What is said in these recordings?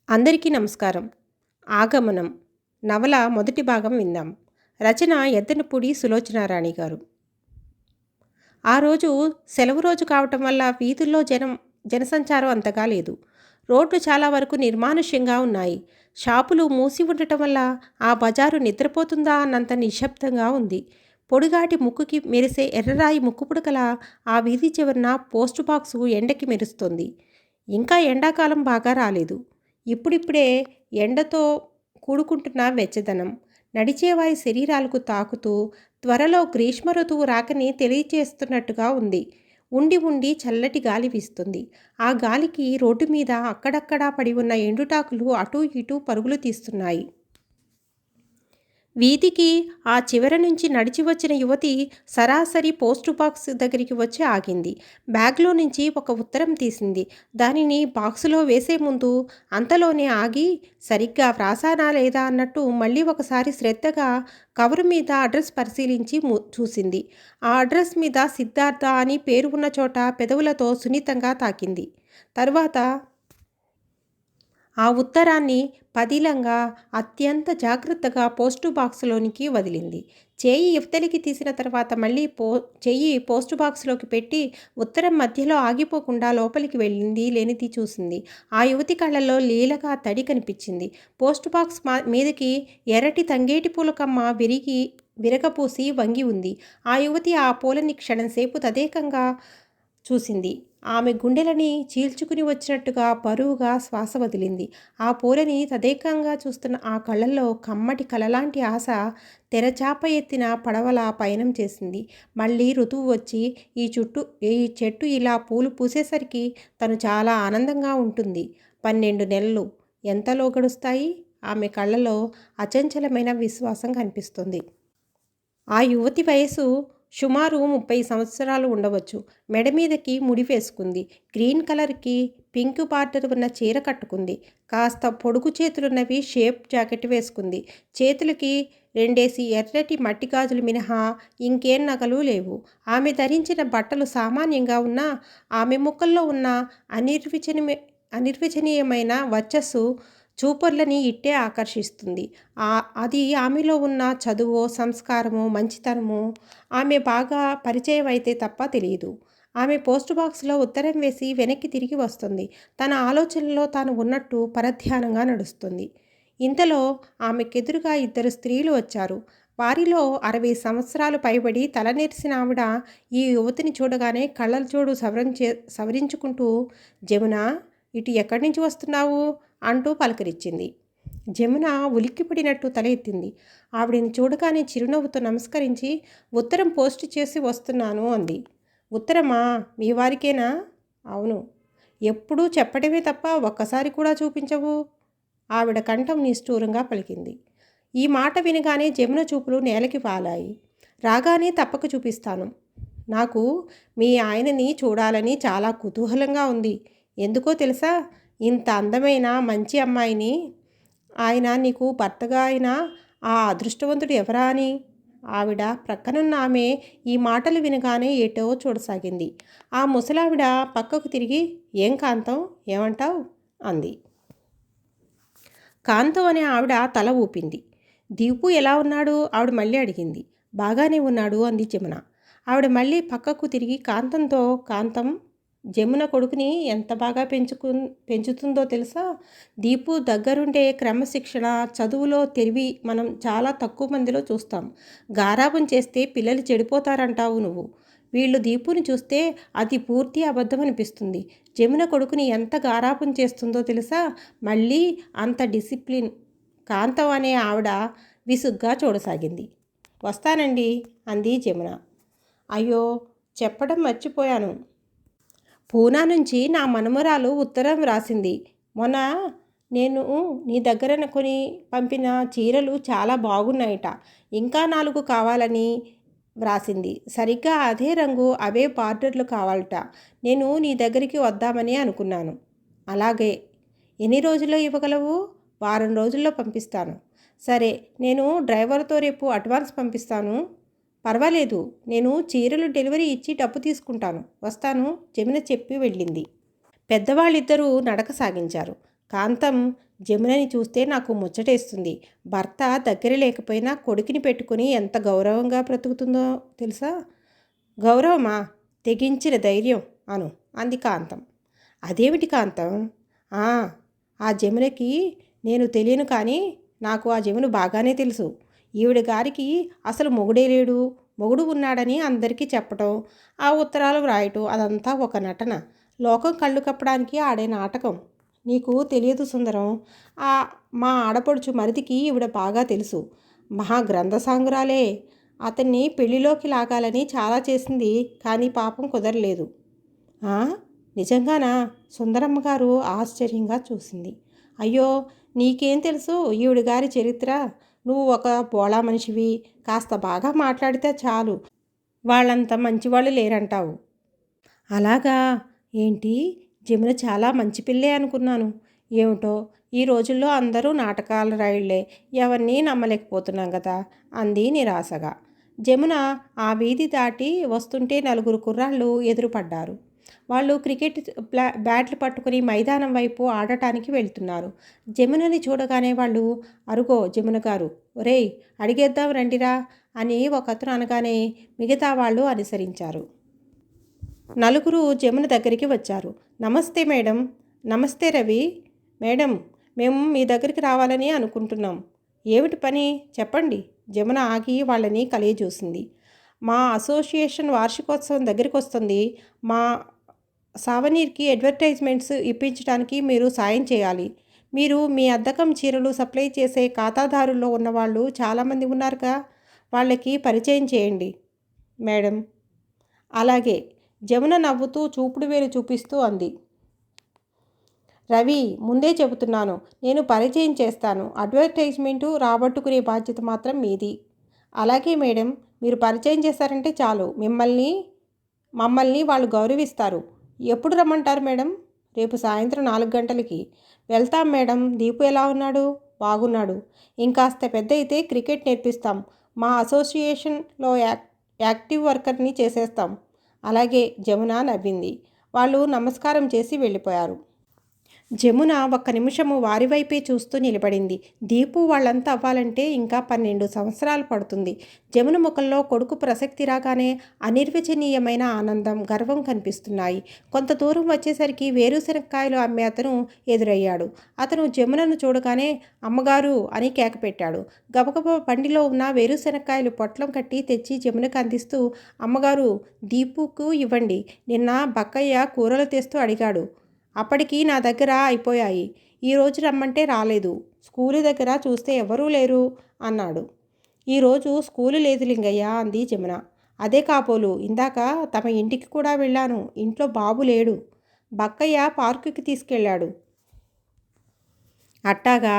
అందరికీ నమస్కారం. ఆగమనం నవల మొదటి భాగం విందాం. రచన ఎద్దనపూడి సులోచనారాణి గారు. ఆ రోజు సెలవు రోజు కావటం వల్ల వీధుల్లో జనసంచారం అంతగా లేదు. రోడ్లు చాలా వరకు నిర్మానుష్యంగా ఉన్నాయి. షాపులు మూసి ఉండటం వల్ల ఆ బజారు నిద్రపోతుందా అన్నంత నిశ్శబ్దంగా ఉంది. పొడిగాటి ముక్కుకి మెరిసే ఎర్రరాయి ముక్కుపుడకల ఆ వీధి చివరన పోస్టు బాక్సు ఎండకి మెరుస్తుంది. ఇంకా ఎండాకాలం బాగా రాలేదు. ఇప్పుడిప్పుడే ఎండతో కూడుకుంటున్న వెచ్చదనం నడిచేవారి శరీరాలకు తాకుతూ త్వరలో గ్రీష్మ ఋతువు రాకని తెలియచేస్తున్నట్టుగా ఉంది. ఉండి ఉండి చల్లటి గాలి వీస్తుంది. ఆ గాలికి రోడ్డు మీద అక్కడక్కడా పడి ఉన్న ఎండుటాకులు అటూ ఇటూ పరుగులు తీస్తున్నాయి. వీధికి ఆ చివర నుంచి నడిచి వచ్చిన యువతి సరాసరి పోస్టు బాక్స్ దగ్గరికి వచ్చి ఆగింది. బ్యాగ్లో నుంచి ఒక ఉత్తరం తీసింది. దానిని బాక్సులో వేసే ముందు అంతలోనే ఆగి సరిగ్గా వ్రాసానా లేదా అన్నట్టు మళ్ళీ ఒకసారి శ్రద్ధగా కవరు మీద అడ్రస్ పరిశీలించి చూసింది. ఆ అడ్రస్ మీద సిద్ధార్థ అని పేరు ఉన్న చోట పెదవులతో సున్నితంగా తాకింది. తరువాత ఆ ఉత్తరాన్ని పదిలంగా అత్యంత జాగ్రత్తగా పోస్టు బాక్సులోనికి వదిలింది. చేయి ఇవతలికి తీసిన తర్వాత మళ్ళీ చెయ్యి పోస్టు బాక్సులోకి పెట్టి ఉత్తరం మధ్యలో ఆగిపోకుండా లోపలికి వెళ్ళింది లేనిది చూసింది. ఆ యువతి కళ్ళల్లో లీలగా తడి కనిపించింది. పోస్టు బాక్స్ మీదకి ఎర్రటి తంగేటి పూల కమ్మ విరగపూసి వంగి ఉంది. ఆ యువతి ఆ పూలని క్షణంసేపు తదేకంగా చూసింది. ఆమె గుండెలని చీల్చుకుని వచ్చినట్టుగా బరువుగా శ్వాస వదిలింది. ఆ పూలని తదేకంగా చూస్తున్న ఆ కళ్ళల్లో కమ్మటి కలలాంటి ఆశ తెరచాప ఎత్తిన పడవలా పయనం చేసింది. మళ్ళీ ఋతువు వచ్చి ఈ చెట్టు ఇలా పూలు పూసేసరికి తను చాలా ఆనందంగా ఉంటుంది. 12 నెలలు ఎంతలో గడుస్తాయి? ఆమె కళ్ళలో అచంచలమైన విశ్వాసం కనిపిస్తుంది. ఆ యువతి వయసు సుమారు 30 సంవత్సరాలు ఉండవచ్చు. మెడ మీదకి ముడి వేసుకుంది. గ్రీన్ కలర్కి పింక్ బార్డర్ ఉన్న చీర కట్టుకుంది. కాస్త పొడుగు చేతులున్నవి షేప్ జాకెట్ వేసుకుంది. చేతులకి 2 ఎర్రటి మట్టి గాజులు మినహా ఇంకేం నగలు లేవు. ఆమె ధరించిన బట్టలు సామాన్యంగా ఉన్నా ఆమె ముఖంలో ఉన్న అనిర్వచనీయమైన వర్చస్సు చూపర్లని ఇట్టే ఆకర్షిస్తుంది. అది ఆమెలో ఉన్న చదువో సంస్కారమో మంచితనమో ఆమె బాగా పరిచయం అయితే తప్ప తెలియదు. ఆమె పోస్ట్ బాక్స్లో ఉత్తరం వేసి వెనక్కి తిరిగి వస్తుంది. తన ఆలోచనలో తాను ఉన్నట్టు పరధ్యానంగా నడుస్తుంది. ఇంతలో ఆమెకెదురుగా 2 స్త్రీలు వచ్చారు. వారిలో 60 సంవత్సరాలు పైబడి తలనెరిసిన ఆవిడ ఈ యువతిని చూడగానే కళ్ళజోడు సవరించుకుంటూ జమున, ఇటు ఎక్కడి నుంచి వస్తున్నావు అంటూ పలకరించింది. జమున ఉలిక్కిపడినట్టు తల ఎత్తింది. ఆవిడని చూడగానే చిరునవ్వుతో నమస్కరించి ఉత్తరం పోస్ట్ చేసి వస్తున్నాను అంది. ఉత్తరమా? మీ వారికేనా? అవును. ఎప్పుడూ చెప్పడమే తప్ప ఒక్కసారి కూడా చూపించవు. ఆవిడ కంఠం నిష్ఠూరంగా పలికింది. ఈ మాట వినగానే జమున చూపులు నేలకి వాలాయి. రాగానే తప్పక చూపిస్తాను. నాకు మీ ఆయనని చూడాలని చాలా కుతూహలంగా ఉంది. ఎందుకో తెలుసా? ఇంత అందమైన మంచి అమ్మాయిని ఆయన నీకు భర్తగా అయిన ఆ అదృష్టవంతుడు ఎవరా అని. ఆవిడ ప్రక్కనున్న ఆమె ఈ మాటలు వినగానే ఏటో చూడసాగింది. ఆ ముసలావిడ పక్కకు తిరిగి ఏం కాంతం, ఏమంటావు అంది. కాంతం అనే ఆవిడ తల ఊపింది. దీపు ఎలా ఉన్నాడు? ఆవిడ మళ్ళీ అడిగింది. బాగానే ఉన్నాడు అంది జమున. ఆవిడ మళ్ళీ పక్కకు తిరిగి కాంతంతో, కాంతం జమున కొడుకుని ఎంత బాగా పెంచుతుందో తెలుసా? దీపు దగ్గరుండే క్రమశిక్షణ, చదువులో తెలివి మనం చాలా తక్కువ మందిలో చూస్తాం. గారాబం చేస్తే పిల్లలు చెడిపోతారంటావు నువ్వు. వీళ్ళు దీపుని చూస్తే అది పూర్తి అబద్ధం అనిపిస్తుంది. జమున కొడుకుని ఎంత గారాబం చేస్తుందో తెలుసా? మళ్ళీ అంత డిసిప్లిన్. కాంతం అనే ఆవిడ విసుగ్గా చూడసాగింది. వస్తానండి అంది జమున. అయ్యో, చెప్పడం మర్చిపోయాను. పూనా నుంచి నా మనుమరాలు ఉత్తరం వ్రాసింది. మొన్న నేను నీ దగ్గర కొని పంపిన చీరలు చాలా బాగున్నాయట. ఇంకా 4 కావాలని వ్రాసింది. సరిగ్గా అదే రంగు, అవే బార్డర్లు కావాలట. నేను నీ దగ్గరికి వద్దామని అనుకున్నాను. అలాగే. ఎన్ని రోజుల్లో ఇవ్వగలవు? వారం రోజుల్లో పంపిస్తాను. సరే, నేను డ్రైవర్తో రేపు అడ్వాన్స్ పంపిస్తాను. పర్వాలేదు, నేను చీరలు డెలివరీ ఇచ్చి డబ్బు తీసుకుంటాను. వస్తాను జమున చెప్పి వెళ్ళింది. పెద్దవాళ్ళిద్దరూ నడక సాగించారు. కాంతం జమునని చూస్తే నాకు ముచ్చటేస్తుంది. భర్త దగ్గర లేకపోయినా కొడుకుని పెట్టుకుని ఎంత గౌరవంగా బ్రతుకుతుందో తెలుసా? గౌరవమా? తెగించిన ధైర్యం అను అంది కాంతం. అదేమిటి కాంతం? ఆ ఆ జమునకి నేను తెలియను కానీ నాకు ఆ జమును బాగానే తెలుసు. ఈవిడ గారికి అసలు మొగుడే లేడు, మొగుడు ఉన్నాడని అందరికీ చెప్పటం, ఆ ఉత్తరాలు వ్రాయటం అదంతా ఒక నటన. లోకం కళ్ళు కప్పడానికి ఆడే నాటకం. నీకు తెలియదు సుందరం. ఆ మా ఆడపడుచు మరిదికి ఈవిడ బాగా తెలుసు. మహా గ్రంథసాంగురాలే. అతన్ని పెళ్లిలోకి లాగాలని చాలా చేసింది కానీ పాపం కుదరలేదు. ఆ? నిజంగానా? సుందరమ్మ గారు ఆశ్చర్యంగా చూసింది. అయ్యో, నీకేం తెలుసు ఈవిడ గారి చరిత్ర? నువ్వు ఒక పోళా మనిషివి. కాస్త బాగా మాట్లాడితే చాలు వాళ్ళంత మంచివాళ్ళు లేరంటావు. అలాగా? ఏంటి? జమున చాలా మంచి పిల్లే అనుకున్నాను. ఏమిటో ఈ రోజుల్లో అందరూ నాటకాల రాయుళ్లే. ఎవరినీ నమ్మలేకపోతున్నాం కదా అంది నిరాశగా. జమున ఆ వీధి దాటి వస్తుంటే నలుగురు కుర్రాళ్ళు ఎదురుపడ్డారు. వాళ్ళు క్రికెట్ బ్యాట్లు పట్టుకుని మైదానం వైపు ఆడటానికి వెళ్తున్నారు. జమునని చూడగానే వాళ్ళు, అరుగో జమున గారు, ఒరేయ్ అడిగేద్దాం రండిరా అని ఒకతను అనగానే మిగతా వాళ్ళు అనుసరించారు. నలుగురు జమున దగ్గరికి వచ్చారు. నమస్తే మేడం. నమస్తే రవి. మేడం, మేము మీ దగ్గరికి రావాలని అనుకుంటున్నాం. ఏమిటి పని చెప్పండి. జమున ఆగి వాళ్ళని కలియజూసింది. మా అసోసియేషన్ వార్షికోత్సవం దగ్గరికి వస్తుంది. మా సావనీర్కి అడ్వర్టైజ్మెంట్స్ ఇప్పించడానికి మీరు సాయం చేయాలి. మీరు మీ అద్దకం చీరలు సప్లై చేసే ఖాతాదారుల్లో ఉన్నవాళ్ళు చాలామంది ఉన్నారుగా, వాళ్ళకి పరిచయం చేయండి. మేడం, అలాగే. జమున నవ్వుతూ చూపుడు వేలు చూపిస్తూ అంది. రవి, ముందే చెబుతున్నాను, నేను పరిచయం చేస్తాను. అడ్వర్టైజ్మెంటు రాబట్టుకునే బాధ్యత మాత్రం మీది. అలాగే మేడం, మీరు పరిచయం చేశారంటే చాలు, మమ్మల్ని వాళ్ళు గౌరవిస్తారు. ఎప్పుడు రమ్మంటారు మేడం? రేపు సాయంత్రం 4 గంటలకి. వెళ్తాం మేడం. దీపు ఎలా ఉన్నాడు? బాగున్నాడు. ఇంకాస్త పెద్ద అయితే క్రికెట్ నేర్పిస్తాం. మా అసోసియేషన్లో యాక్టివ్ వర్కర్ని చేసేస్తాం. అలాగే. జమున నవ్వింది. వాళ్ళు నమస్కారం చేసి వెళ్ళిపోయారు. జమున ఒక్క నిమిషము వారి వైపే చూస్తూ నిలబడింది. దీపు వాళ్ళంతా అవ్వాలంటే ఇంకా 12 సంవత్సరాలు పడుతుంది. జమున ముఖంలో కొడుకు ప్రసక్తి రాగానే అనిర్వచనీయమైన ఆనందం, గర్వం కనిపిస్తున్నాయి. కొంత దూరం వచ్చేసరికి వేరుశనక్కాయలు అమ్మే అతను ఎదురయ్యాడు. అతను జమునను చూడగానే అమ్మగారు అని కేక పెట్టాడు. గబగబా బండిలో ఉన్న వేరుశనక్కాయలు పొట్లం కట్టి తెచ్చి జమునకు అందిస్తూ, అమ్మగారు, దీపుకు ఇవ్వండి. నిన్న బక్కయ్య కూరలు తెస్తూ అడిగాడు. అప్పటికి నా దగ్గర అయిపోయాయి. ఈరోజు రమ్మంటే రాలేదు. స్కూలు దగ్గర చూస్తే ఎవరూ లేరు అన్నాడు. ఈరోజు స్కూలు లేదు లింగయ్య అంది జమున. అదే కాబోలు, ఇందాక తమ ఇంటికి కూడా వెళ్ళాను. ఇంట్లో బాబు లేడు. బక్కయ్య పార్కుకి తీసుకెళ్ళాడు. అట్టాగా.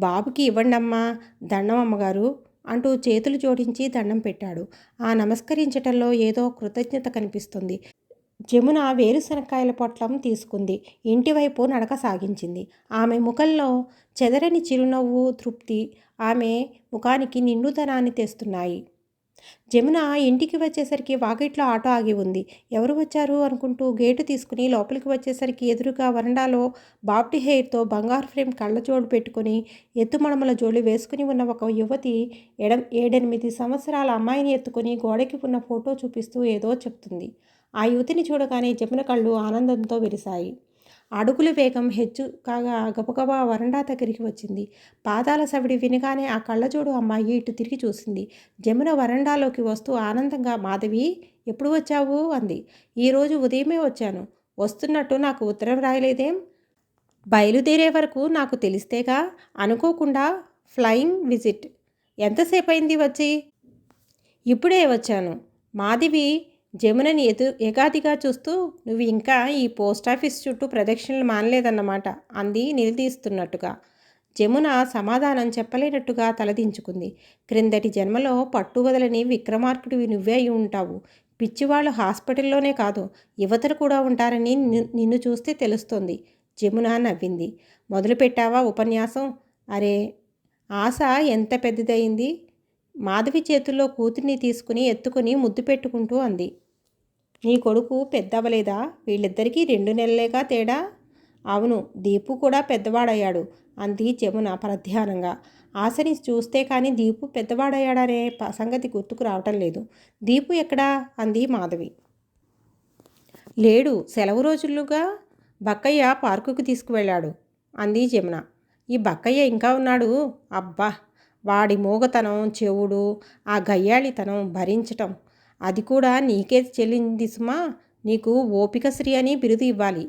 బాబుకి ఇవ్వండమ్మా. దండం అమ్మగారు అంటూ చేతులు జోడించి దండం పెట్టాడు. ఆ నమస్కరించటంలో ఏదో కృతజ్ఞత కనిపిస్తుంది. జమున వేరుశనక్కాయల పొట్లం తీసుకుంది. ఇంటివైపు నడక సాగించింది. ఆమె ముఖంలో చెదరని చిరునవ్వు, తృప్తి ఆమె ముఖానికి నిండుదనాన్ని తెస్తున్నాయి. జమున ఇంటికి వచ్చేసరికి వాకిట్లో ఆటో ఆగి ఉంది. ఎవరు వచ్చారు అనుకుంటూ గేటు తీసుకుని లోపలికి వచ్చేసరికి ఎదురుగా వరండాలో బాబ్టీ హెయిర్తో బంగారు ఫ్రేమ్ కళ్ళజోడు పెట్టుకుని ఎత్తుమడమల జోళ్ళు వేసుకుని ఉన్న ఒక యువతి 7-8 సంవత్సరాల అమ్మాయిని ఎత్తుకుని గోడకి ఉన్న ఫోటో చూపిస్తూ ఏదో చెప్తుంది. ఆ యువతిని చూడగానే జమున కళ్ళు ఆనందంతో విరిశాయి. అడుగుల వేగం హెచ్చు కాగా గబగబా వరండా దగ్గరికి వచ్చింది. పాదాల సవిడి వినగానే ఆ కళ్ళజోడు అమ్మాయి ఇటు తిరిగి చూసింది. జమున వరండాలోకి వస్తూ ఆనందంగా, మాధవి, ఎప్పుడు వచ్చావు అంది. ఈరోజు ఉదయమే వచ్చాను. వస్తున్నట్టు నాకు ఉత్తరం రాయలేదేం? బయలుదేరే వరకు నాకు తెలిస్తేగా. అనుకోకుండా ఫ్లయింగ్ విజిట్. ఎంతసేపయింది వచ్చి? ఇప్పుడే వచ్చాను. మాధవి జమునని ఎగాదిగా చూస్తూ, నువ్వు ఇంకా ఈ పోస్టాఫీస్ చుట్టూ ప్రదక్షిణలు మానలేదన్నమాట అంది నిలదీస్తున్నట్టుగా. జమున సమాధానం చెప్పలేనట్టుగా తలదించుకుంది. క్రిందటి జన్మలో పట్టువదలని విక్రమార్కుడివి నువ్వే అయి ఉంటావు. పిచ్చివాళ్ళు హాస్పిటల్లోనే కాదు, యువతలు కూడా ఉంటారని నిన్ను చూస్తే తెలుస్తోంది. జమున నవ్వింది. మొదలుపెట్టావా ఉపన్యాసం? అరే, ఆశ ఎంత పెద్దదయింది. మాధవి చేతుల్లో కూతుర్ని తీసుకుని ఎత్తుకుని ముద్దు పెట్టుకుంటూ అంది. నీ కొడుకు పెద్దవలేదా? వీళ్ళిద్దరికీ 2 నెలలేగా తేడా. అవును, దీపు కూడా పెద్దవాడయ్యాడు అంది జమున పరధ్యానంగా. ఆశని చూస్తే కానీ దీపు పెద్దవాడయ్యాడనే సంగతి గుర్తుకు రావటం లేదు. దీపు ఎక్కడా అంది మాధవి. లేడు, సెలవు రోజులుగా బక్కయ్య పార్కుకు తీసుకువెళ్ళాడు అంది జమున. ఈ బక్కయ్య ఇంకా ఉన్నాడు? అబ్బా, వాడి మూగతనం, చెవుడు, ఆ గయ్యాళితనం భరించటం, అది కూడా నీకే చెల్లింది సుమా. నీకు ఓపికశ్రీ అని బిరుదు ఇవ్వాలి.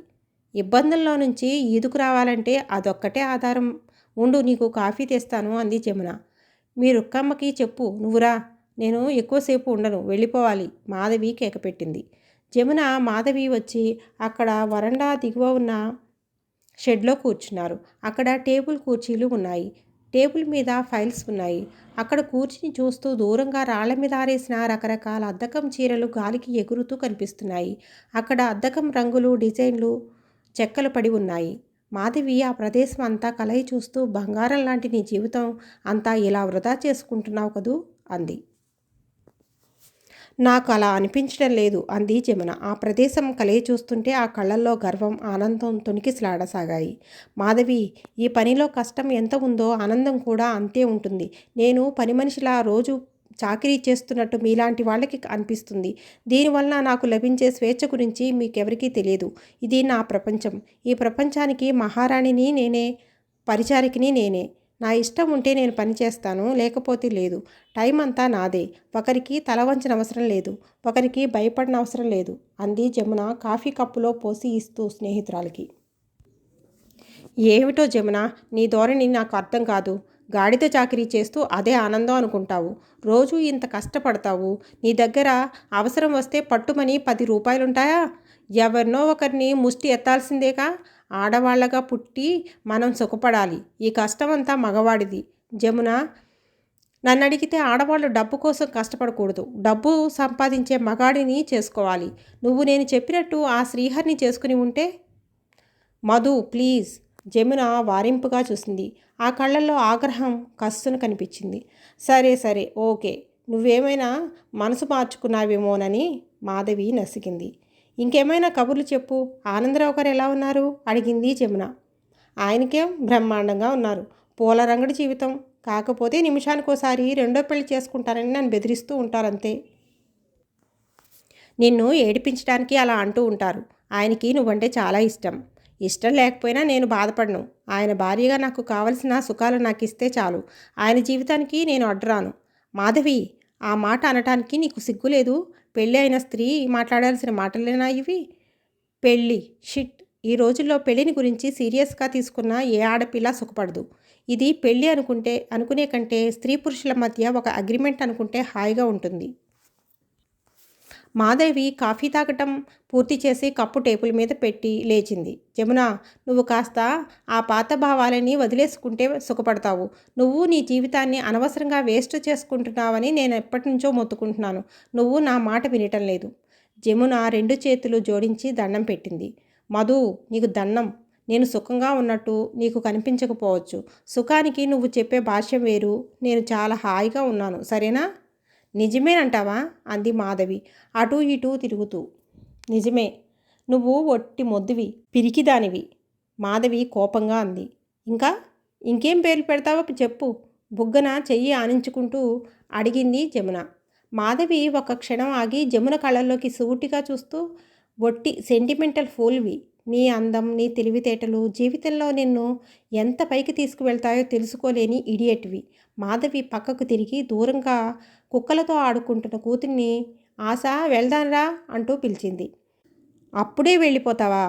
ఇబ్బందుల్లో నుంచి ఈదుకు రావాలంటే అదొక్కటే ఆధారం. ఉండు, నీకు కాఫీ తెస్తాను అంది జమున. మీ రుక్కమ్మకి చెప్పు, నువ్వురా, నేను ఎక్కువసేపు ఉండను, వెళ్ళిపోవాలి మాధవి కేకపెట్టింది. జమున మాధవి వచ్చి అక్కడ వరండా దిగువ ఉన్న షెడ్లో కూర్చున్నారు. అక్కడ టేబుల్ కుర్చీలు ఉన్నాయి. టేబుల్ మీద ఫైల్స్ ఉన్నాయి. అక్కడ కూర్చుని చూస్తూ దూరంగా రాళ్ల మీద ఆరేసిన రకరకాల అద్దకం చీరలు గాలికి ఎగురుతూ కనిపిస్తున్నాయి. అక్కడ అద్దకం రంగులు, డిజైన్లు చెక్కలు పడి ఉన్నాయి. మాధవి ఆ ప్రదేశం అంతా కలయి చూస్తూ, బంగారం లాంటి నీ జీవితం అంతా ఇలా వృధా చేసుకుంటున్నావు కదూ అంది. నాకు అలా అనిపించడం లేదు అంది జమున. ఆ ప్రదేశం కలయి చూస్తుంటే ఆ కళ్ళల్లో గర్వం, ఆనందం తొణికిసలాడసాగాయి. మాధవి, ఈ పనిలో కష్టం ఎంత ఉందో ఆనందం కూడా అంతే ఉంటుంది. నేను పని మనిషిలా రోజు చాకిరీ చేస్తున్నట్టు మీలాంటి వాళ్ళకి అనిపిస్తుంది. దీనివల్ల నాకు లభించే స్వేచ్ఛ గురించి మీకెవరికీ తెలియదు. ఇది నా ప్రపంచం. ఈ ప్రపంచానికి మహారాణిని నేనే, పరిచారికిని నేనే. నా ఇష్టం ఉంటే నేను పని చేస్తాను, లేకపోతే లేదు. టైం అంతా నాదే. ఒకరికి తల వంచన అవసరం లేదు, ఒకరికి భయపడిన అవసరం లేదు అంది జమున కాఫీ కప్పులో పోసి ఇస్తూ స్నేహితురాలికి. ఏమిటో జమున, నీ ధోరణి నాకు అర్థం కాదు. గాడిద చాకరీ చేస్తూ అదే ఆనందం అనుకుంటావు. రోజు ఇంత కష్టపడతావు. నీ దగ్గర అవసరం వస్తే పట్టుమని 10 రూపాయలుంటాయా? ఎవరినో ఒకరిని ముష్టి ఎత్తాల్సిందేగా. ఆడవాళ్లగా పుట్టి మనం సుఖపడాలి. ఈ కష్టమంతా మగవాడిది. జమున, నన్ను అడిగితే ఆడవాళ్ళు డబ్బు కోసం కష్టపడకూడదు. డబ్బు సంపాదించే మగాడిని చేసుకోవాలి. నువ్వు నేను చెప్పినట్టు ఆ శ్రీహరిని చేసుకుని ఉంటే. మధు, ప్లీజ్. జమున వారింపుగా చూసింది. ఆ కళ్ళల్లో ఆగ్రహం కస్సును కనిపించింది. సరే సరే, ఓకే, నువ్వేమైనా మనసు మార్చుకున్నావేమోనని మాధవి నసిగింది. ఇంకేమైనా కబుర్లు చెప్పు. ఆనందరావు గారు ఎలా ఉన్నారు అడిగింది జమున. ఆయనకేం బ్రహ్మాండంగా ఉన్నారు. పూల రంగడి జీవితం. కాకపోతే నిమిషానికోసారి రెండో పెళ్లి చేసుకుంటారని నన్ను బెదిరిస్తూ ఉంటారంతే. నిన్ను ఏడిపించడానికి అలా అంటూ ఉంటారు. ఆయనకి నువ్వంటే చాలా ఇష్టం. ఇష్టం లేకపోయినా నేను బాధపడను. ఆయన భార్యగా నాకు కావలసిన సుఖాలు నాకు ఇస్తే చాలు. ఆయన జీవితానికి నేను అడ్డురాను. మాధవి, ఆ మాట అనటానికి నీకు సిగ్గులేదు? పెళ్ళి అయిన స్త్రీ మాట్లాడాల్సిన మాటలేనా ఇవి? పెళ్ళి షిట్. ఈ రోజుల్లో పెళ్ళిని గురించి సీరియస్గా తీసుకున్న ఏ ఆడపిల్ల సుఖపడదు. ఇది పెళ్ళి అనుకునే కంటే స్త్రీ పురుషుల మధ్య ఒక అగ్రిమెంట్ అనుకుంటే హాయిగా ఉంటుంది. మాధవి కాఫీ తాగటం పూర్తి చేసి కప్పు టేబుల్ మీద పెట్టి లేచింది. జమున, నువ్వు కాస్త ఆ పాత భావాలని వదిలేసుకుంటే సుఖపడతావు. నువ్వు నీ జీవితాన్ని అనవసరంగా వేస్ట్ చేసుకుంటున్నావని నేను ఎప్పటి నుంచో మొత్తుకుంటున్నాను. నువ్వు నా మాట వినటం లేదు. జమున 2 చేతులు జోడించి దండం పెట్టింది. మధు, నీకు దండం. నేను సుఖంగా ఉన్నట్టు నీకు కనిపించకపోవచ్చు. సుఖానికి నువ్వు చెప్పే భాష్యం వేరు. నేను చాలా హాయిగా ఉన్నాను, సరేనా? నిజమేనంటావా అంది మాధవి అటూ ఇటూ తిరుగుతూ. నిజమే. నువ్వు ఒట్టి మొద్దువి, పిరికిదానివి మాధవి కోపంగా అంది. ఇంకేం పేర్లు పెడతావో చెప్పు బుగ్గన చెయ్యి ఆనించుకుంటూ అడిగింది జమున. మాధవి ఒక క్షణం ఆగి జమున కళ్ళల్లోకి సూటిగా చూస్తూ, ఒట్టి సెంటిమెంటల్ ఫూల్వి. నీ అందం, నీ తెలివితేటలు జీవితంలో నిన్ను ఎంత పైకి తీసుకువెళ్తాయో తెలుసుకోలేని ఇడియట్వి. మాధవి పక్కకు తిరిగి దూరంగా కుక్కలతో ఆడుకుంటున్న కూతుర్ని, ఆశ, వెళ్దాన్రా అంటూ పిలిచింది. అప్పుడే వెళ్ళిపోతావా?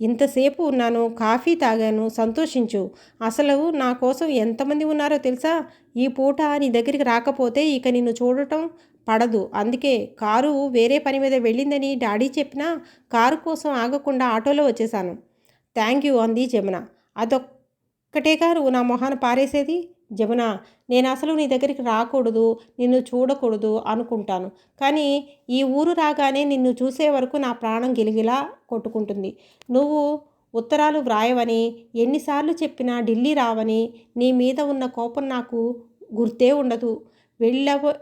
ఇంతసేపు ఉన్నాను, కాఫీ తాగాను, సంతోషించు. అసలు నా కోసం ఎంతమంది ఉన్నారో తెలుసా? ఈ పూట నీ దగ్గరికి రాకపోతే ఇక నిన్ను చూడటం పడదు. అందుకే కారు వేరే పని మీద వెళ్ళిందని డాడీ చెప్పినా కారు కోసం ఆగకుండా ఆటోలో వచ్చేశాను. థ్యాంక్ యూ అంది జమున. అదొక్కటేగా నువ్వు నా మొహాన పారేసేది? జమున, నేను అసలు నీ దగ్గరికి రాకూడదు, నిన్ను చూడకూడదు అనుకుంటాను. కానీ ఈ ఊరు రాగానే నిన్ను చూసే వరకు నా ప్రాణం గిలిగిలా కొట్టుకుంటుంది. నువ్వు ఉత్తరాలు వ్రాయవని ఎన్నిసార్లు చెప్పినా ఢిల్లీ రావని, నీ మీద ఉన్న కోపం నాకు గుర్తే ఉండదు.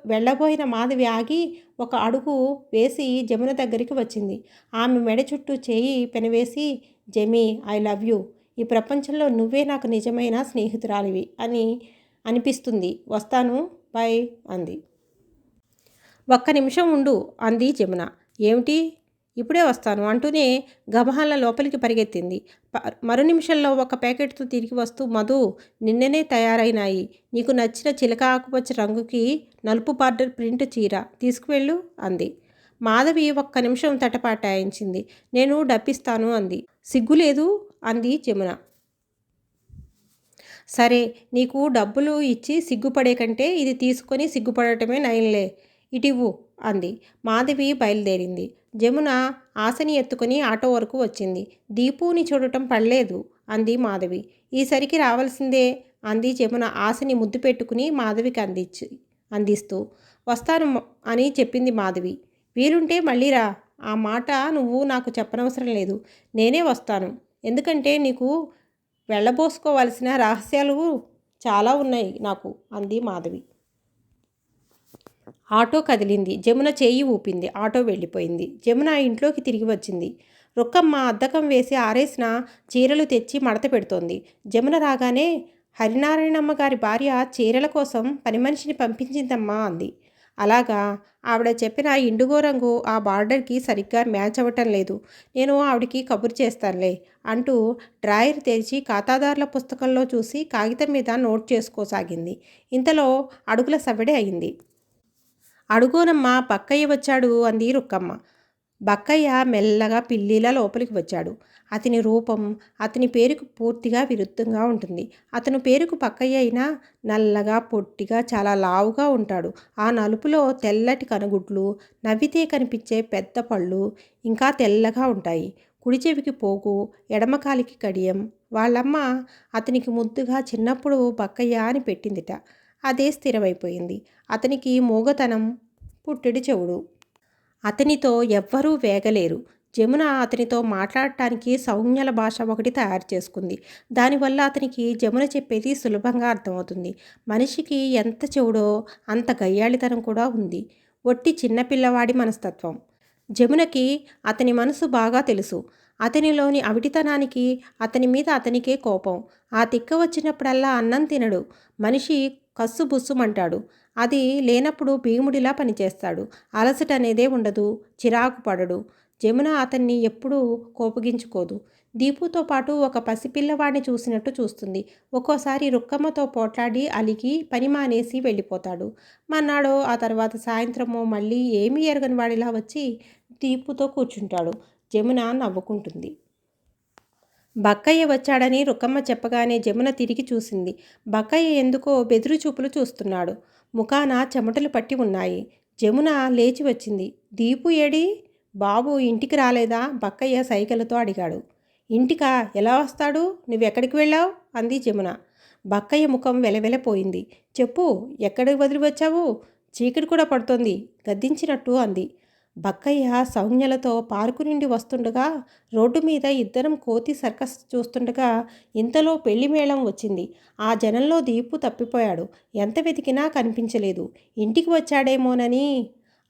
వెళ్ళబోయిన మాధవి ఆగి ఒక అడుగు వేసి జమున దగ్గరికి వచ్చింది. ఆమె మెడ చుట్టూ చేయి పెనవేసి, జెమీ, ఐ లవ్ యూ. ఈ ప్రపంచంలో నువ్వే నాకు నిజమైన స్నేహితురాలివి అని అనిపిస్తుంది. వస్తాను, బై అంది. ఒక్క నిమిషం ఉండు అంది జమున. ఏమిటి? ఇప్పుడే వస్తాను అంటూనే గబహాల లోపలికి పరిగెత్తింది. మరు నిమిషంలో ఒక ప్యాకెట్తో తిరిగి వస్తూ, మధు, నిన్ననే తయారైనాయి. నీకు నచ్చిన చిలక ఆకుపచ్చ రంగుకి నలుపు బార్డర్ ప్రింట్ చీర తీసుకువెళ్ళు అంది. మాధవి ఒక్క నిమిషం తటపాటాయించింది. నేను డబ్బిస్తాను అంది. సిగ్గులేదు అంది జమున. సరే, నీకు డబ్బులు ఇచ్చి సిగ్గుపడే కంటే ఇది తీసుకొని సిగ్గుపడటమే నయంలే. ఇటివ్వు అంది. మాధవి బయలుదేరింది. జమున ఆశని ఎత్తుకుని ఆటో వరకు వచ్చింది. దీపుని చూడటం పడలేదు అంది మాధవి. ఈసరికి రావాల్సిందే అంది జమున ఆశని ముద్దు పెట్టుకుని మాధవికి అందిస్తూ. వస్తాను అని చెప్పింది మాధవి. వీలుంటే మళ్ళీ రా. ఆ మాట నువ్వు నాకు చెప్పనవసరం లేదు. నేనే వస్తాను. ఎందుకంటే నీకు వెళ్ళబోసుకోవాల్సిన రహస్యాలు చాలా ఉన్నాయి నాకు అంది మాధవి. ఆటో కదిలింది. జమున చేయి ఊపింది. ఆటో వెళ్ళిపోయింది. జమున ఇంట్లోకి తిరిగి వచ్చింది. రుక్కమ్మ అద్దకం వేసి ఆరేసిన చీరలు తెచ్చి మడత పెడుతోంది. జమున రాగానే, హరినారాయణమ్మ గారి భార్య చీరల కోసం పని మనిషిని పంపించిందమ్మా అంది. అలాగా? ఆవిడ చెప్పిన ఇండిగో రంగు ఆ బార్డర్కి సరిగ్గా మ్యాచ్ అవ్వటం లేదు. నేను ఆవిడికి కబురు చేస్తానులే అంటూ డ్రాయర్ తెరిచి ఖాతాదారుల పుస్తకంలో చూసి కాగితం మీద నోట్ చేసుకోసాగింది. ఇంతలో అడుగుల సవ్వడి అయింది. అడుగోనమ్మా, బక్కయ్య వచ్చాడు అంది రుక్కమ్మ. బక్కయ్య మెల్లగా పిల్లిలా లోపలికి వచ్చాడు. అతని రూపం అతని పేరుకు పూర్తిగా విరుద్ధంగా ఉంటుంది. అతను పేరుకు బక్కయ్య అయినా నల్లగా, పొట్టిగా, చాలా లావుగా ఉంటాడు. ఆ నలుపులో తెల్లటి కనుగుడ్లు, నవ్వితే కనిపించే పెద్ద పళ్ళు ఇంకా తెల్లగా ఉంటాయి. కుడి చెవికి పోగు, ఎడమకాలికి కడియం. వాళ్ళమ్మ అతనికి ముద్దుగా చిన్నప్పుడు బక్కయ్య అని పెట్టిందిట. అదే స్థిరమైపోయింది. అతనికి మూగతనం, పుట్టెడు చెవుడు. అతనితో ఎవ్వరూ వేగలేరు. జమున అతనితో మాట్లాడటానికి సౌజ్ఞల భాష ఒకటి తయారు చేసుకుంది. దానివల్ల అతనికి జమున చెప్పేది సులభంగా అర్థమవుతుంది. మనిషికి ఎంత చెవుడో అంత గయ్యాళితనం కూడా ఉంది. ఒట్టి చిన్నపిల్లవాడి మనస్తత్వం. జమునకి అతని మనసు బాగా తెలుసు. అతనిలోని అవిటితనానికి అతని మీద అతనికే కోపం. ఆ తిక్క వచ్చినప్పుడల్లా అన్నం తినడు. మనిషి కస్సుబుస్సుమంటాడు. అది లేనప్పుడు భీముడిలా పనిచేస్తాడు. అలసట అనేదే ఉండదు. చిరాకు పడడు. జమున అతన్ని ఎప్పుడూ కోపగించుకోదు. దీపుతో పాటు ఒక పసిపిల్లవాడిని చూసినట్టు చూస్తుంది. ఒక్కోసారి రుక్కమ్మతో పోట్లాడి అలిగి పని మానేసి వెళ్ళిపోతాడు. మన్నాడో ఆ తర్వాత సాయంత్రమో మళ్ళీ ఏమీ ఎరగని వాడిలా వచ్చి దీపుతో కూర్చుంటాడు. జమున నవ్వుకుంటుంది. బక్కయ్య వచ్చాడని రుక్కమ్మ చెప్పగానే జమున తిరిగి చూసింది. బక్కయ్య ఎందుకో బెదురు చూపులు చూస్తున్నాడు. ముఖాన చెమటలు పట్టి ఉన్నాయి. జమున లేచి వచ్చింది. దీపు ఏడి? బాబు ఇంటికి రాలేదా? బక్కయ్య సైగలతో అడిగాడు. ఇంటికా? ఎలా వస్తాడు? నువ్వెక్కడికి వెళ్ళావు అంది జమున. బక్కయ్య ముఖం వెలవెలపోయింది. చెప్పు, ఎక్కడికి వదిలి వచ్చావు? చీకటి కూడా పడుతోంది గద్దించినట్టు అంది. బక్కయ్య సౌజ్ఞలతో పార్కు నుండి వస్తుండగా రోడ్డు మీద ఇద్దరం కోతి సర్కస్ చూస్తుండగా ఇంతలో పెళ్లి మేళం వచ్చింది. ఆ జనంలో దీపు తప్పిపోయాడు. ఎంత వెతికినా కనిపించలేదు. ఇంటికి వచ్చాడేమోనని.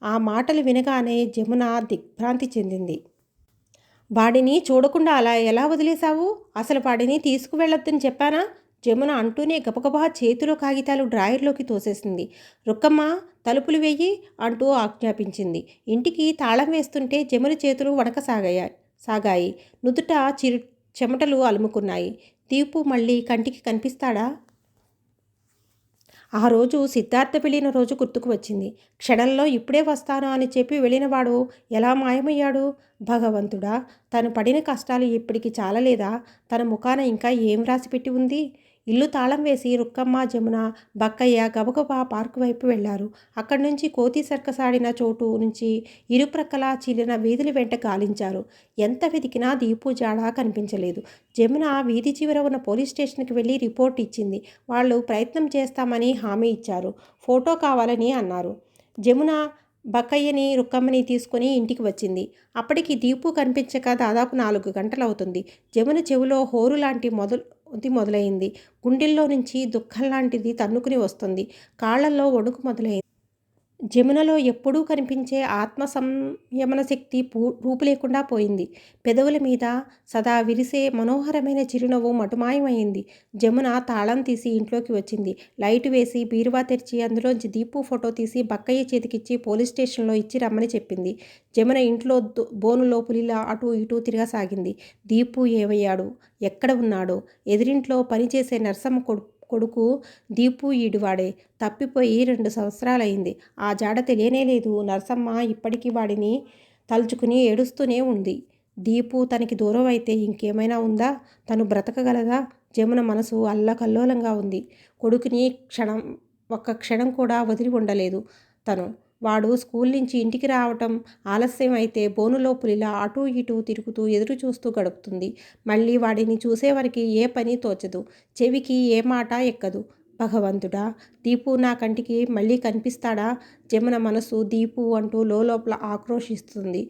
ఆ మాటలు వినగానే జమున దిగ్భ్రాంతి చెందింది. వాడిని చూడకుండా అలా ఎలా వదిలేశావు? అసలు వాడిని తీసుకువెళ్ళొద్దని చెప్పానా? జమున అంటూనే గబగబా చేతిలో కాగితాలు డ్రాయర్లోకి తోసేసింది. రుక్కమ్మ, తలుపులు వెయ్యి అంటూ ఆజ్ఞాపించింది. ఇంటికి తాళం వేస్తుంటే జమున చేతులు సాగాయి. నుదుట చెమటలు అలుముకున్నాయి. దీపు మళ్ళీ కంటికి కనిపిస్తాడా? ఆ రోజు సిద్ధార్థ వెళ్ళిన రోజు గుర్తుకు వచ్చింది. క్షణంలో ఇప్పుడే వస్తాను అని చెప్పి వెళ్ళినవాడు ఎలా మాయమయ్యాడు? భగవంతుడా, తను పడిన కష్టాలు ఇప్పటికి చాలలేదా? తన ముఖాన ఇంకా ఏం రాసిపెట్టి ఉంది? ఇల్లు తాళం వేసి రుక్కమ్మ, జమున, బక్కయ్య గబగబా పార్కు వైపు వెళ్లారు. అక్కడి నుంచి కోతి సర్కస్ ఆడిన చోటు నుంచి ఇరుప్రక్కలా చీలిన వీధుల వెంట గాలించారు. ఎంత వెతికినా దీపు జాడా కనిపించలేదు. జమున వీధి చివర ఉన్న పోలీస్ స్టేషన్కి వెళ్ళి రిపోర్ట్ ఇచ్చింది. వాళ్ళు ప్రయత్నం చేస్తామని హామీ ఇచ్చారు. ఫోటో కావాలని అన్నారు. జమున బక్కయ్యని, రుక్కమ్మని తీసుకుని ఇంటికి వచ్చింది. అప్పటికి దీపు కనిపించక దాదాపు 4 గంటలవుతుంది. జమున చెవిలో హోరు లాంటి మొదలైంది. గుండెల్లో నుంచి దుఃఖం లాంటిది తన్నుకుని వస్తుంది. కాళ్లలో వణుకు మొదలైంది. జమునలో ఎప్పుడూ కనిపించే ఆత్మ సంయమన శక్తి రూపు లేకుండా పోయింది. పెదవుల మీద సదా విరిసే మనోహరమైన చిరునవ్వు మటుమాయమైంది. జమున తాళం తీసి ఇంట్లోకి వచ్చింది. లైటు వేసి బీరువా తెరిచి అందులోంచి దీపు ఫోటో తీసి బక్కయ్య చేతికిచ్చి పోలీస్ స్టేషన్లో ఇచ్చి రమ్మని చెప్పింది. జమున ఇంట్లో బోనులో పులిలా అటూ ఇటూ తిరగసాగింది. దీపు ఏమయ్యాడు? ఎక్కడ ఉన్నాడో? ఎదిరింట్లో పనిచేసే నర్సమ్మ కొడుకు దీపు ఈడువాడే. తప్పిపోయి 2 సంవత్సరాలయింది. ఆ జాడ తెలియనేలేదు. నర్సమ్మ ఇప్పటికీ వాడిని తలుచుకుని ఏడుస్తూనే ఉంది. దీపు తనకి దూరం అయితే ఇంకేమైనా ఉందా? తను బ్రతకగలదా? జమున మనసు అల్లకల్లోలంగా ఉంది. కొడుకుని ఒక్క క్షణం కూడా వదిలి ఉండలేదు తను. వాడు స్కూల్ నుంచి ఇంటికి రావటం ఆలస్యం అయితే బోనులో పులిలా అటూ ఇటూ తిరుగుతూ ఎదురు చూస్తూ గడుపుతుంది. మళ్ళీ వాడిని చూసేవరకు ఏ పని తోచదు. చెవికి ఏ మాట ఎక్కదు. భగవంతుడా! దీపు నా కంటికి మళ్ళీ కనిపిస్తాడా? జమున మనసు దీపు అంటూ లోలోపల ఆక్రోశిస్తుంది.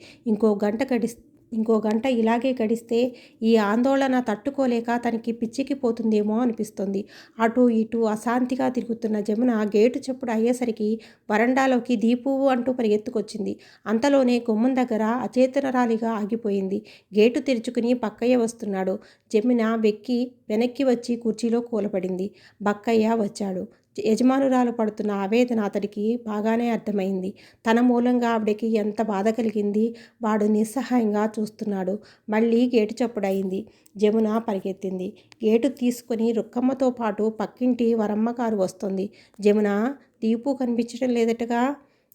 ఇంకో గంట ఇలాగే గడిస్తే ఈ ఆందోళన తట్టుకోలేక తనకి పిచ్చికిపోతుందేమో అనిపిస్తుంది. అటూ ఇటూ అశాంతిగా తిరుగుతున్న జమున గేటు చప్పుడు అయ్యేసరికి వరండాలోకి దీపు అంటూ పరిగెత్తుకొచ్చింది. అంతలోనే గుమ్మం దగ్గర అచేతనరాలిగా ఆగిపోయింది. గేటు తెరుచుకుని బక్కయ్య వస్తున్నాడు. జమున వెనక్కి వచ్చి కుర్చీలో కూలబడింది. బక్కయ్య వచ్చాడు. యజమానురాలు పడుతున్న ఆవేదన అతడికి బాగానే అర్థమైంది. తన మూలంగా ఆవిడకి ఎంత బాధ కలిగింది. వాడు నిస్సహాయంగా చూస్తున్నాడు. మళ్ళీ గేటు చప్పుడయింది. జమున పరిగెత్తింది. గేటు తీసుకుని రుక్కమ్మతో పాటు పక్కింటి వరమ్మగారు వస్తుంది. జమున, దీపు కనిపించడం లేదటగా?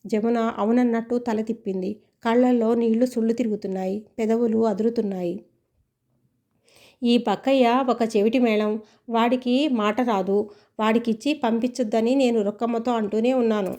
జమున అవునన్నట్టు తల తిప్పింది. కళ్ళల్లో నీళ్లు సుళ్ళు తిరుగుతున్నాయి. పెదవులు అదురుతున్నాయి. ఈ బక్కయ్య ఒక చెవిటి మేళం. వాడికి మాట రాదు. వాడికిచ్చి పంపించొద్దని నేను రుక్కమ్మతో అంటూనే ఉన్నాను.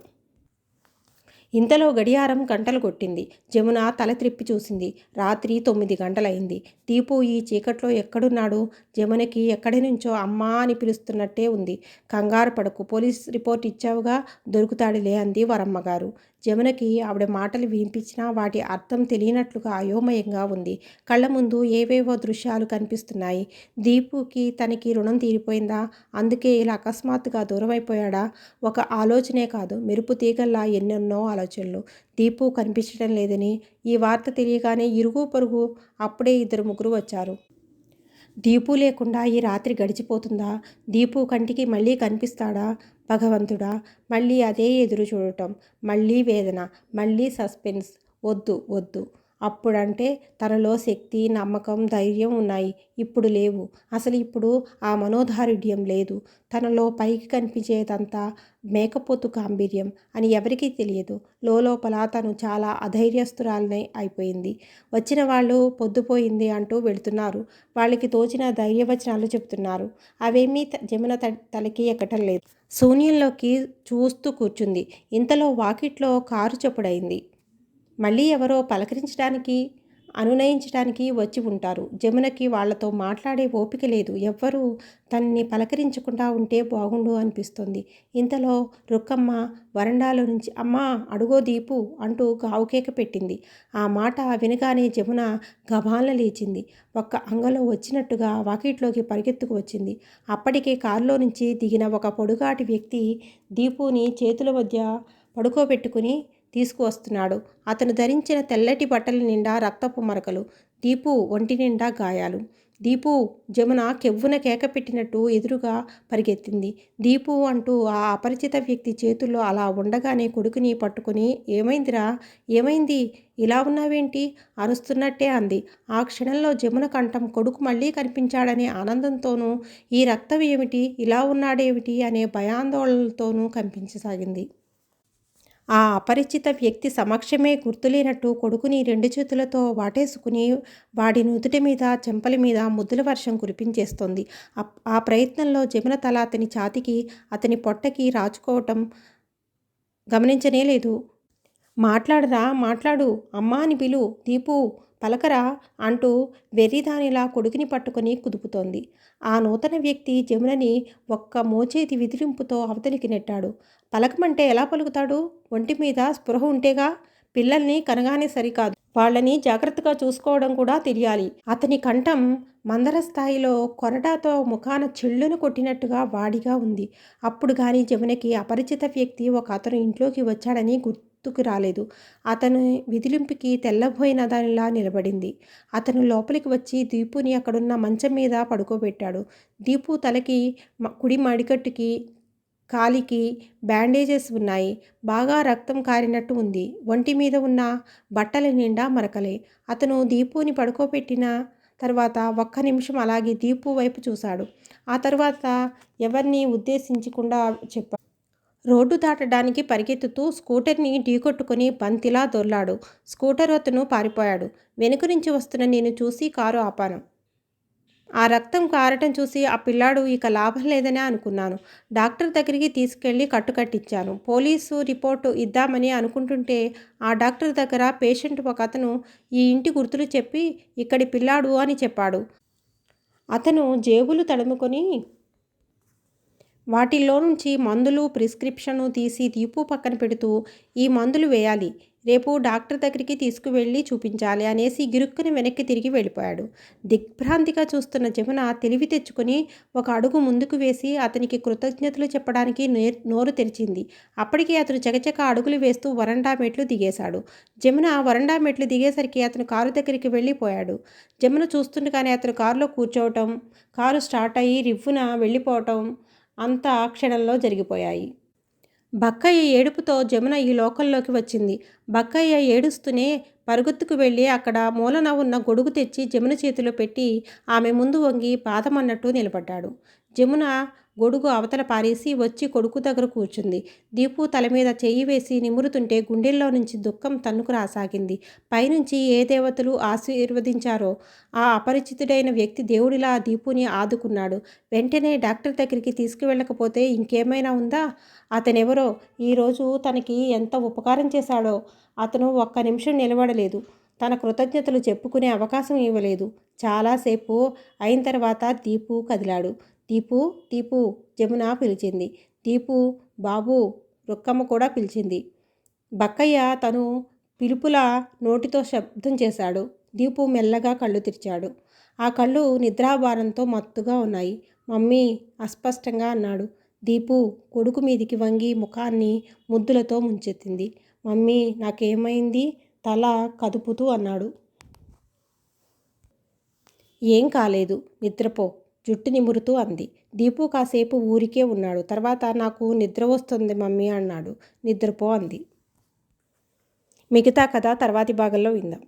ఇంతలో గడియారం గంటలు కొట్టింది. జమున తల త్రిప్పి చూసింది. రాత్రి 9 గంటలయింది. దీపు ఈ చీకట్లో ఎక్కడున్నాడు? జమునకి ఎక్కడి నుంచో అమ్మా అని పిలుస్తున్నట్టే ఉంది. కంగారు పడకు, పోలీస్ రిపోర్ట్ ఇచ్చావుగా, దొరుకుతాడులే అంది వరమ్మగారు. జమునకి ఆవిడ మాటలు వినిపించినా వాటి అర్థం తెలియనట్లుగా అయోమయంగా ఉంది. కళ్ళ ముందు ఏవేవో దృశ్యాలు కనిపిస్తున్నాయి. దీపుకి తనకి రుణం తీరిపోయిందా? అందుకే ఇలా అకస్మాత్తుగా దూరమైపోయాడా? ఒక ఆలోచనే కాదు, మెరుపు తీగల్లా ఎన్నెన్నో ఆలోచనలు. దీపు కనిపించడం లేదని ఈ వార్త తెలియగానే ఇరుగు పొరుగు అప్పుడే 2-3 వచ్చారు. దీపు లేకుండా ఈ రాత్రి గడిచిపోతుందా? దీపు కంటికి మళ్ళీ కనిపిస్తాడా? భగవంతుడా! మళ్ళీ అదే ఎదురు చూడటం, మళ్ళీ వేదన, మళ్ళీ సస్పెన్స్. వద్దు వద్దు. అప్పుడంటే తనలో శక్తి, నమ్మకం, ధైర్యం ఉన్నాయి. ఇప్పుడు లేవు. అసలు ఇప్పుడు ఆ మనోధారుఢ్యం లేదు. తనలో పైకి కనిపించేదంతా మేకపోతు గాంభీర్యం అని ఎవరికీ తెలియదు. లోపల తను చాలా అధైర్యస్తురాలనే అయిపోయింది. వచ్చిన వాళ్ళు పొద్దుపోయింది అంటూ వెళుతున్నారు. వాళ్ళకి తోచిన ధైర్యవచనాలు చెబుతున్నారు. అవేమీ జమున తలకి ఎక్కటం లేదు. శూన్యంలోకి చూస్తూ కూర్చుంది. ఇంతలో వాకిట్లో కారు చప్పుడైంది. మళ్ళీ ఎవరో పలకరించడానికి, అనునయించడానికి వచ్చి ఉంటారు. జమునకి వాళ్లతో మాట్లాడే ఓపిక లేదు. ఎవ్వరూ తనని పలకరించకుండా ఉంటే బాగుండు అనిపిస్తుంది. ఇంతలో రుక్కమ్మ వరండాలో నుంచి అమ్మా అడుగో దీపు అంటూ గావుకేక పెట్టింది. ఆ మాట వినగానే జమున గభాలన లేచింది. ఒక్క అంగలో వచ్చినట్టుగా వాకిట్లోకి పరిగెత్తుకు వచ్చింది. అప్పటికే కారులో నుంచి దిగిన ఒక పొడుగాటి వ్యక్తి దీపుని చేతుల మధ్య పడుకోబెట్టుకుని తీసుకువస్తున్నాడు. అతను ధరించిన తెల్లటి బట్టల నిండా రక్తపు మరకలు. దీపు ఒంటి నిండా గాయాలు. దీపు! జమున కెవ్వున కేక పెట్టినట్టు ఎదురుగా పరిగెత్తింది. దీపు అంటూ ఆ అపరిచిత వ్యక్తి చేతుల్లో అలా ఉండగానే కొడుకుని పట్టుకుని ఏమైందిరా? ఏమైంది? ఇలా ఉన్నావేంటి? అరుస్తున్నట్టే అంది. ఆ క్షణంలో జమున కంఠం కొడుకు మళ్ళీ కనిపించాడనే ఆనందంతోనూ, ఈ రక్తం ఏమిటి? ఇలా ఉన్నాడేమిటి అనే భయాందోళనలతోనూ కంపించసాగింది. ఆ అపరిచిత వ్యక్తి సమక్షమే గుర్తులేనట్టు కొడుకుని 2 చేతులతో వాటేసుకుని వాడి నుదుటి మీద, చెంపల మీద ముద్దుల వర్షం కురిపించేస్తోంది. ఆ ప్రయత్నంలో జమున తల అతని ఛాతీకి, అతని పొట్టకి రాచుకోవటం గమనించనే లేదు. మాట్లాడరా, మాట్లాడు, అమ్మా అని పిలు, దీపు పలకరా అంటూ వెర్రిదానిలా కొడుకుని పట్టుకొని కుదుపుతోంది. ఆ నూతన వ్యక్తి జమునని ఒక్క మోచేతి విదిలింపుతో అవతలికి నెట్టాడు. పలకమంటే ఎలా పలుకుతాడు? ఒంటి మీద స్పృహ ఉంటేగా. పిల్లల్ని కనగానే సరికాదు. వాళ్ళని జాగ్రత్తగా చూసుకోవడం కూడా తెలియాలి. అతని కంఠం మందర స్థాయిలో కొరడాతో ముఖాన చెళ్ళున కొట్టినట్టుగా వాడిగా ఉంది. అప్పుడు గాని జమునకి అపరిచిత వ్యక్తి ఒక అతను ఇంట్లోకి వచ్చాడని గుర్తుకు రాలేదు. అతను విదిలింపుకి తెల్లబోయిన దానిలా నిలబడింది. అతను లోపలికి వచ్చి దీపుని అక్కడున్న మంచం మీద పడుకోబెట్టాడు. దీపు తలకి కుడి మడికట్టుకి కాలికి బ్యాండేజెస్ ఉన్నాయి. బాగా రక్తం కారినట్టు ఉంది. ఒంటి మీద ఉన్న బట్టల నిండా మరకలే. అతను దీపుని పడుకోబెట్టిన తర్వాత ఒక్క నిమిషం అలాగే దీపు వైపు చూశాడు. ఆ తర్వాత ఎవరిని ఉద్దేశించకుండా చెప్పాడు. రోడ్డు దాటడానికి పరిగెత్తుతూ స్కూటర్ని ఢీకొట్టుకుని బంతిలా దొర్లాడు. స్కూటర్ అతను పారిపోయాడు. వెనుక నుంచి వస్తున్న నేను చూసి కారు ఆపాను. ఆ రక్తం కారటం చూసి ఆ పిల్లాడు ఇక లాభం లేదనే అనుకున్నాను. డాక్టర్ దగ్గరికి తీసుకెళ్ళి కట్టించాను. పోలీసు రిపోర్టు ఇద్దామని అనుకుంటుంటే ఆ డాక్టర్ దగ్గర పేషెంట్ ఒకతను ఈ ఇంటి గుర్తులు చెప్పి ఇక్కడి పిల్లాడు అని చెప్పాడు. అతను జేబులు తడుముకొని వాటిల్లో నుంచి మందులు ప్రిస్క్రిప్షను తీసి దీపు పక్కన పెడుతూ ఈ మందులు వేయాలి, రేపు డాక్టర్ దగ్గరికి తీసుకువెళ్ళి చూపించాలి అనేసి గిరుక్కుని వెనక్కి తిరిగి వెళ్ళిపోయాడు. దిగ్భ్రాంతిగా చూస్తున్న జమున తెలివి తెచ్చుకొని ఒక అడుగు ముందుకు వేసి అతనికి కృతజ్ఞతలు చెప్పడానికి నోరు తెరిచింది. అప్పటికే అతను చకచక అడుగులు వేస్తూ వరండా మెట్లు దిగేశాడు. జమున వరండా మెట్లు దిగేసరికి అతను కారు దగ్గరికి వెళ్ళిపోయాడు. జమున చూస్తుండగానే అతను కారులో కూర్చోవటం, కారు స్టార్ట్ అయ్యి రివ్వున వెళ్ళిపోవటం అంతా క్షణంలో జరిగిపోయాయి. బక్కయ్య ఏడుపుతో జమున ఈ లోకంలోకి వచ్చింది. బక్కయ్య ఏడుస్తూనే పరుగెత్తుకు వెళ్ళి అక్కడ మూలన ఉన్న గొడుగు తెచ్చి జమున చేతిలో పెట్టి ఆమె ముందు వంగి పాదమన్నట్టు నిలబడ్డాడు. జమున గొడుగు అవతల పారేసి వచ్చి కొడుకు దగ్గర కూర్చుంది. దీపు తల మీద చెయ్యి వేసి నిమురుతుంటే గుండెల్లో నుంచి దుఃఖం తన్నుకు రాసాగింది. పైనుంచి ఏ దేవతలు ఆశీర్వదించారో ఆ అపరిచితుడైన వ్యక్తి దేవుడిలా దీపుని ఆదుకున్నాడు. వెంటనే డాక్టర్ దగ్గరికి తీసుకువెళ్ళకపోతే ఇంకేమైనా ఉందా? అతనెవరో, ఈరోజు తనకి ఎంత ఉపకారం చేశాడో. అతను ఒక్క నిమిషం నిలబడలేదు. తన కృతజ్ఞతలు చెప్పుకునే అవకాశం ఇవ్వలేదు. చాలాసేపు అయిన తర్వాత దీపు కదిలాడు. దీపు, దీపు, జమున పిలిచింది. దీపు, బాబు, రుక్కమ్మ కూడా పిలిచింది. బక్కయ్య తను పిలుపులా నోటితో శబ్దం చేశాడు. దీపు మెల్లగా కళ్ళు తెరిచాడు. ఆ కళ్ళు నిద్రాభారంతో మత్తుగా ఉన్నాయి. మమ్మీ, అస్పష్టంగా అన్నాడు. దీపు కొడుకు మీదికి వంగి ముఖాన్ని ముద్దులతో ముంచెత్తింది. మమ్మీ, నాకేమైంది? తల కదుపుతూ అన్నాడు. ఏం కాలేదు, నిద్రపో, జుట్టు నిమురుతూ అంది. దీపు కాసేపు ఊరికే ఉన్నాడు. తర్వాత నాకు నిద్ర వస్తుంది మమ్మీ అన్నాడు. నిద్రపో అంది. మిగతా కథ తర్వాతి భాగంలో విందాం.